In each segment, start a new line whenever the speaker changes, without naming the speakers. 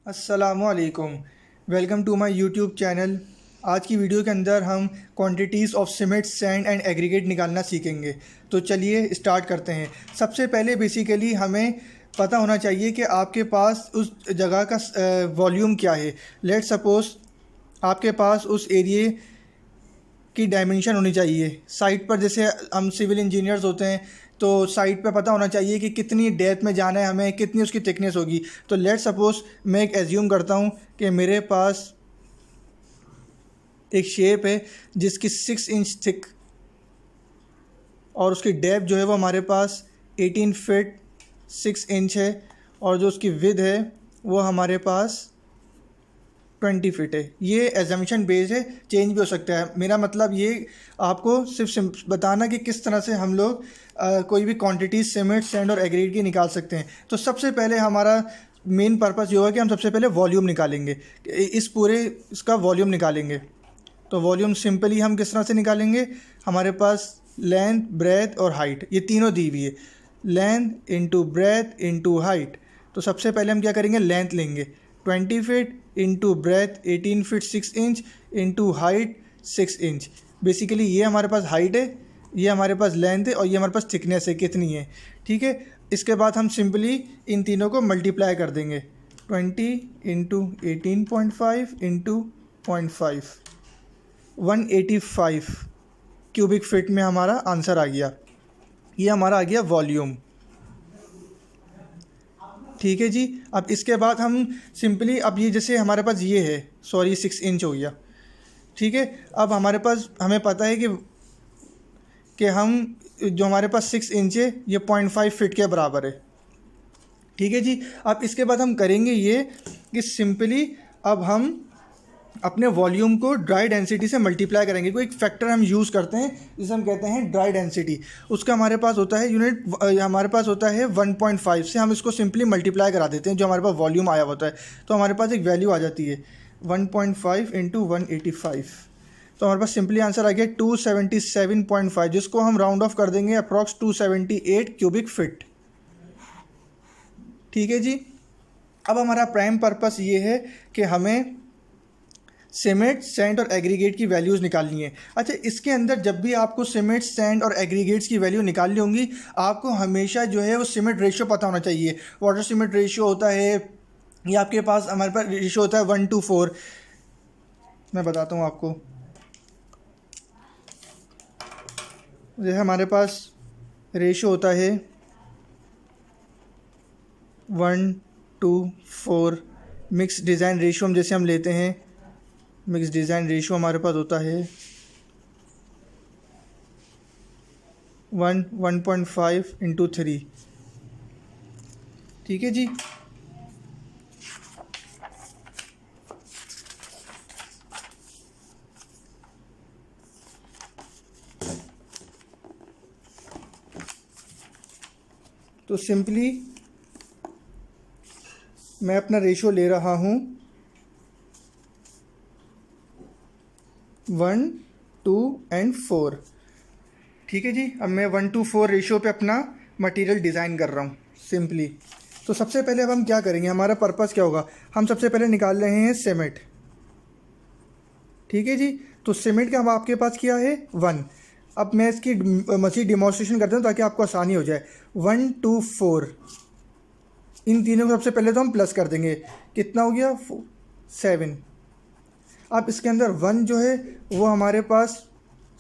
अस्सलामुअलैकुम। Welcome to my YouTube channel. आज की वीडियो के अंदर हम quantities of cement, sand and aggregate निकालना सीखेंगे। तो चलिए स्टार्ट करते हैं। सबसे पहले बेसिकली हमें पता होना चाहिए कि आपके पास उस जगह का वॉल्यूम क्या है। लेट सपोज़ आपके पास उस एरिए की डायमेंशन होनी चाहिए। साइट पर जैसे हम सिविल इंजीनियर्स होते हैं तो साइट पे पता होना चाहिए कि कितनी डेप्थ में जाना है हमें, कितनी उसकी थिकनेस होगी। तो लेट सपोज़ मैं एक एज्यूम करता हूँ कि मेरे पास एक शेप है जिसकी 6 इंच थिक और उसकी डेप्थ जो है वो हमारे पास 18 फीट 6 इंच है, और जो उसकी विड्थ है वो हमारे पास 20 फीट है। ये एजम्पशन बेस्ड है, चेंज भी हो सकता है। मेरा मतलब ये आपको सिर्फ बताना कि किस तरह से हम लोग कोई भी क्वांटिटी सीमेंट, सैंड और एग्रीगेट की निकाल सकते हैं। तो सबसे पहले हमारा मेन पर्पस ये होगा कि हम सबसे पहले वॉल्यूम निकालेंगे, इस पूरे इसका वॉल्यूम निकालेंगे। तो वॉल्यूम सिंपली हम किस तरह से निकालेंगे, हमारे पास लेंथ, ब्रेथ और हाइट ये तीनों दी हुई है। Length into breadth into height. तो सबसे पहले हम क्या करेंगे, लेंथ लेंगे 20 feet into breadth 18 feet 6 inch into height 6 inch. Basically ये हमारे पास हाइट है, ये हमारे पास लेंथ है और ये हमारे पास थिकनेस है कितनी है। ठीक है, इसके बाद हम सिंपली इन तीनों को मल्टीप्लाई कर देंगे। 20 इंटू 18.5 इंटू 0.5, 185 क्यूबिक फीट में हमारा आंसर आ गया। ये हमारा आ गया वॉल्यूम। ठीक है जी। अब इसके बाद हम सिंपली, अब ये जैसे हमारे पास ये है, सॉरी 6 इंच हो गया। ठीक है, अब हमारे पास हमें पता है कि हम जो हमारे पास 6 इंच है ये 0.5 फीट के बराबर है। ठीक है जी। अब इसके बाद हम करेंगे ये कि सिंपली अब हम अपने वॉल्यूम को ड्राई डेंसिटी से मल्टीप्लाई करेंगे। कोई एक फैक्टर हम यूज़ करते हैं जिसे हम कहते हैं ड्राई डेंसिटी। उसका हमारे पास होता है यूनिट, हमारे पास होता है 1.5 से हम इसको सिंपली मल्टीप्लाई करा देते हैं जो हमारे पास वॉल्यूम आया होता है। तो हमारे पास एक वैल्यू आ जाती है 1.5 इंटू 185। तो हमारे पास सिंपली आंसर आ गया 277.5, जिसको हम राउंड ऑफ कर देंगे अप्रॉक्स 278 क्यूबिक फिट। ठीक है जी। अब हमारा प्राइम पर्पस ये है कि हमें सीमेंट, सैंड और एग्रीगेट की वैल्यूज़ निकालनी है। अच्छा, इसके अंदर जब भी आपको सीमेंट, सैंड और एग्रीगेट्स की वैल्यू निकालनी होंगी, आपको हमेशा जो है वो सीमेंट रेशियो पता होना चाहिए। वाटर सीमेंट रेशियो होता है, ये आपके पास हमारे पास रेशियो होता है 1:4। मैं बताता हूँ आपको। जैसे हमारे पास रेशियो होता है 1:4। मिक्स डिज़ाइन रेशियो हम जैसे हम लेते हैं, मिक्स डिज़ाइन रेशियो हमारे पास होता है 1.5 इंटू 3। ठीक है जी। तो सिंपली मैं अपना रेशियो ले रहा हूँ 1, 2 एंड 4। ठीक है जी। अब मैं 1:4 रेशियो पे अपना मटेरियल डिज़ाइन कर रहा हूँ सिंपली। तो सबसे पहले अब हम क्या करेंगे, हमारा पर्पस क्या होगा, हम सबसे पहले निकाल रहे हैं सीमेंट। ठीक है जी। तो सीमेंट का हम आपके पास क्या है 1। अब मैं इसकी मज़ीद डिमॉन्स्ट्रेशन करता हूँ ताकि आपको आसानी हो जाए। 1, 2, 4, इन तीनों को सबसे पहले तो हम प्लस कर देंगे। कितना हो गया 7। अब इसके अंदर 1 जो है वो हमारे पास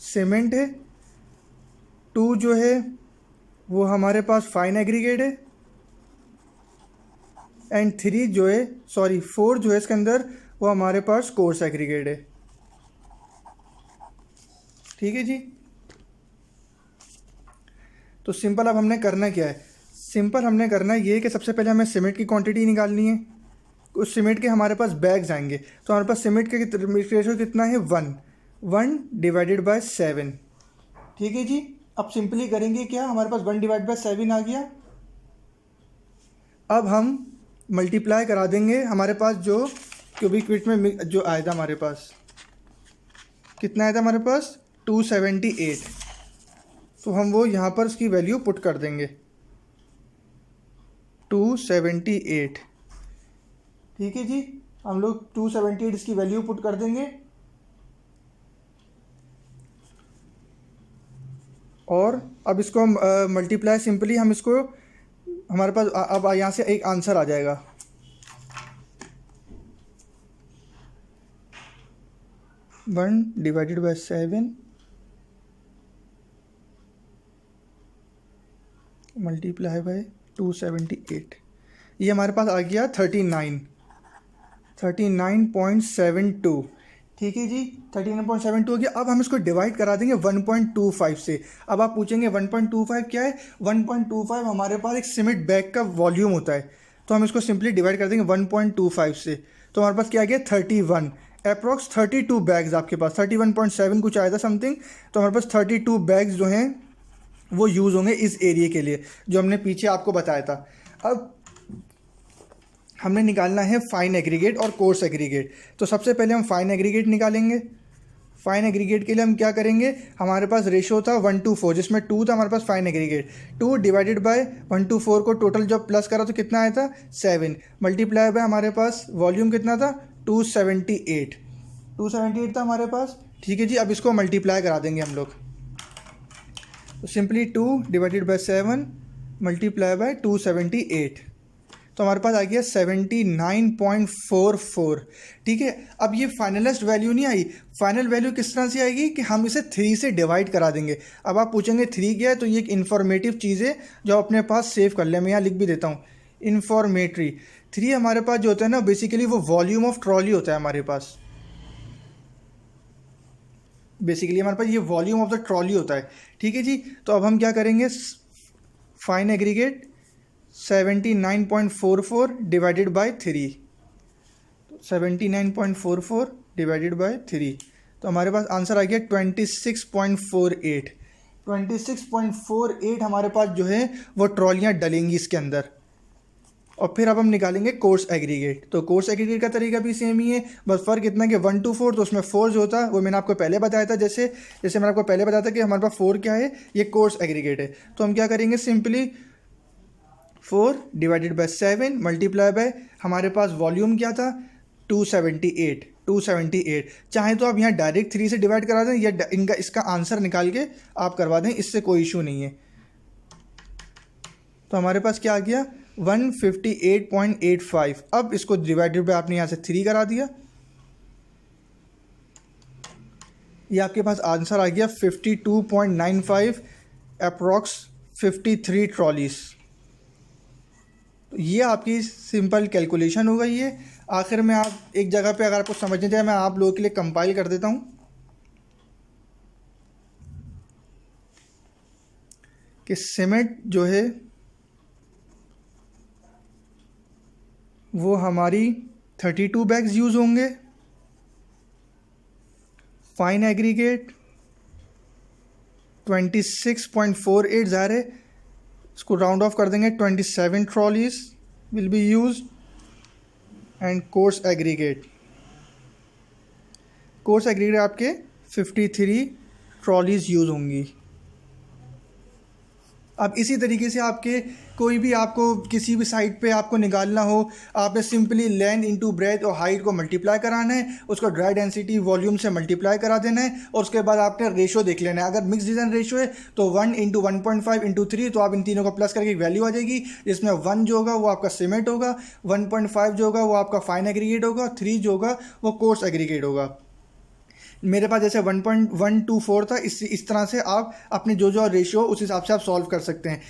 सीमेंट है, 2 जो है वो हमारे पास फाइन एग्रीगेट है, एंड 3 जो है, सॉरी 4 जो है इसके अंदर वो हमारे पास कोर्स एग्रीगेट है। ठीक है जी। तो सिंपल अब हमने करना क्या है, सिंपल हमने करना ये है कि सबसे पहले हमें सीमेंट की क्वांटिटी निकालनी है। उस सीमेंट के हमारे पास बैग्स आएंगे, तो हमारे पास सीमेंट के रेशो कितना है 1 डिवाइडेड बाय 7। ठीक है जी। अब सिंपली करेंगे क्या, हमारे पास 1 डिवाइड बाय 7 आ गया। अब हम मल्टीप्लाई करा देंगे हमारे पास जो क्यूबिक फीट में जो आया था, हमारे पास कितना आया था, हमारे पास 278। तो हम वो यहाँ पर उसकी वैल्यू पुट कर देंगे 278। ठीक है जी, हम लोग 278 इसकी वैल्यू पुट कर देंगे और अब इसको हम मल्टीप्लाई सिंपली हम इसको हमारे पास अब यहाँ से एक आंसर आ जाएगा। 1 डिवाइडेड बाय 7 मल्टीप्लाई बाय 278, ये हमारे पास आ गया 39.72। ठीक है जी, 39.72 हो गया। अब हम इसको डिवाइड करा देंगे 1.25 से। अब आप पूछेंगे 1.25 क्या है? 1.25 हमारे पास एक सीमेंट बैग का वॉल्यूम होता है, तो हम इसको सिंपली डिवाइड कर देंगे 1.25 से। तो हमारे पास क्या आ गया? 31, अप्रॉक्स 32 बैग्स आपके पास, 31.7 कुछ आया था समथिंग। तो हमारे पास 32 बैग्स जो हैं वो यूज़ होंगे इस एरिया के लिए, जो हमने पीछे आपको बताया था। अब हमने निकालना है फाइन एग्रीगेट और कोर्स एग्रीगेट। तो सबसे पहले हम फाइन एग्रीगेट निकालेंगे। फाइन एग्रीगेट के लिए हम क्या करेंगे? हमारे पास रेशो था 1:4, जिसमें 2 था हमारे पास फाइन एग्रीगेट। 2 डिवाइडेड बाय 1:4 को टोटल जब प्लस करा तो कितना आया था? 7 मल्टीप्लाई बाय हमारे पास वॉल्यूम कितना था? 278 था हमारे पास। ठीक है जी, अब इसको मल्टीप्लाई करा देंगे हम लोग। तो simply 2 divided by 7 multiply by 278, तो हमारे पास आ गया 79.44। ठीक है, अब ये फाइनलिस्ट वैल्यू नहीं आई। फाइनल वैल्यू किस तरह से आएगी कि हम इसे 3 से डिवाइड करा देंगे। अब आप पूछेंगे 3 क्या है? तो ये एक इन्फॉर्मेटिव चीज़ है जो अपने पास सेव कर ले। मैं यहाँ लिख भी देता हूँ, इन्फॉर्मेटरी। 3 हमारे पास जो होता है ना, बेसिकली वो वॉल्यूम ऑफ ट्रॉली होता है हमारे पास। बेसिकली हमारे पास ये वॉल्यूम ऑफ द ट्रॉली होता है। ठीक है जी, तो अब हम क्या करेंगे? Fine aggregate 79.44 divided by 3, 79.44 divided by 3, तो हमारे पास आंसर आ गया 26.48। 26.48 हमारे पास जो है वो ट्रॉलियाँ डलेंगी इसके अंदर। और फिर अब हम निकालेंगे कोर्स एग्रीगेट। तो कोर्स एग्रीगेट का तरीका भी सेम ही है, बस फ़र्क इतना कि 1 to 4, तो उसमें 4 जो होता है वो मैंने आपको पहले बताया था। जैसे मैंने आपको पहले बताया था कि हमारे पास 4 क्या है? ये कोर्स एग्रीगेट है। तो हम क्या करेंगे? Simply 4 divided by 7 multiply by हमारे पास वॉल्यूम क्या था? 278। चाहे तो आप यहाँ डायरेक्ट 3 से डिवाइड करा दें या इसका आंसर निकाल के आप करवा दें, इससे कोई इशू नहीं है। तो हमारे पास क्या आ गया? 158.85। अब इसको डिवाइडेड बाय आपने यहाँ से 3 करा दिया, ये आपके पास आंसर आ गया 52.95, अप्रॉक्स 53 ट्रॉलीज। ये आपकी सिंपल कैलकुलेशन हो गई है। आखिर में आप एक जगह पे अगर आपको समझने जाए, मैं आप लोगों के लिए कंपाइल कर देता हूँ कि सीमेंट जो है वो हमारी 32 बैग्स यूज़ होंगे। फाइन एग्रीगेट 26.48, ज़ाहिर है इसको राउंड ऑफ कर देंगे, 27 trolleys will be use. And coarse aggregate आपके 53 ट्रॉलीज यूज़ होंगी। अब इसी तरीके से आपके कोई भी आपको किसी भी साइट पे आपको निकालना हो, आपने सिंपली लेंथ इंटू ब्रेथ और हाइट को मल्टीप्लाई कराना है, उसको ड्राई डेंसिटी वॉल्यूम से मल्टीप्लाई करा देना है और उसके बाद आपने रेशो देख लेना है। अगर मिक्स डिज़ाइन रेशो है तो 1 × 1.5 × 3, तो आप इन तीनों को प्लस करके एक वैल्यू आ जाएगी, जिसमें 1 जो होगा वो आपका सीमेंट होगा, 1.5 जो होगा वो आपका फाइन एग्रीगेट होगा, 3 जो होगा वो कोर्स एग्रीगेट होगा। मेरे पास जैसे 1.124 था, इस तरह से आप अपने जो रेशियो उस हिसाब से आप सॉल्व कर सकते हैं।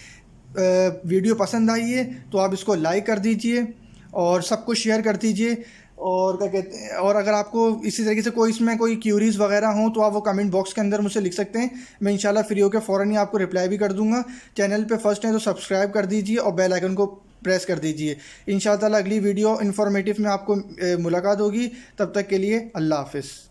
वीडियो पसंद आई है तो आप इसको लाइक कर दीजिए और सबको शेयर कर दीजिए। और क्या कहते हैं, और अगर आपको इसी तरीके से कोई इसमें कोई क्यूरीज़ वगैरह हों तो आप वो कमेंट बॉक्स के अंदर मुझसे लिख सकते हैं। मैं इंशाल्लाह फ्री होकर फ़ौरन ही आपको रिप्लाई भी कर दूंगा। चैनल पे फर्स्ट है तो सब्सक्राइब कर दीजिए और बेल आइकन को प्रेस कर दीजिए। इंशाल्लाह अगली वीडियो इन्फॉर्मेटिव में आपको मुलाकात होगी। तब तक के लिए अल्लाह हाफ़िज़।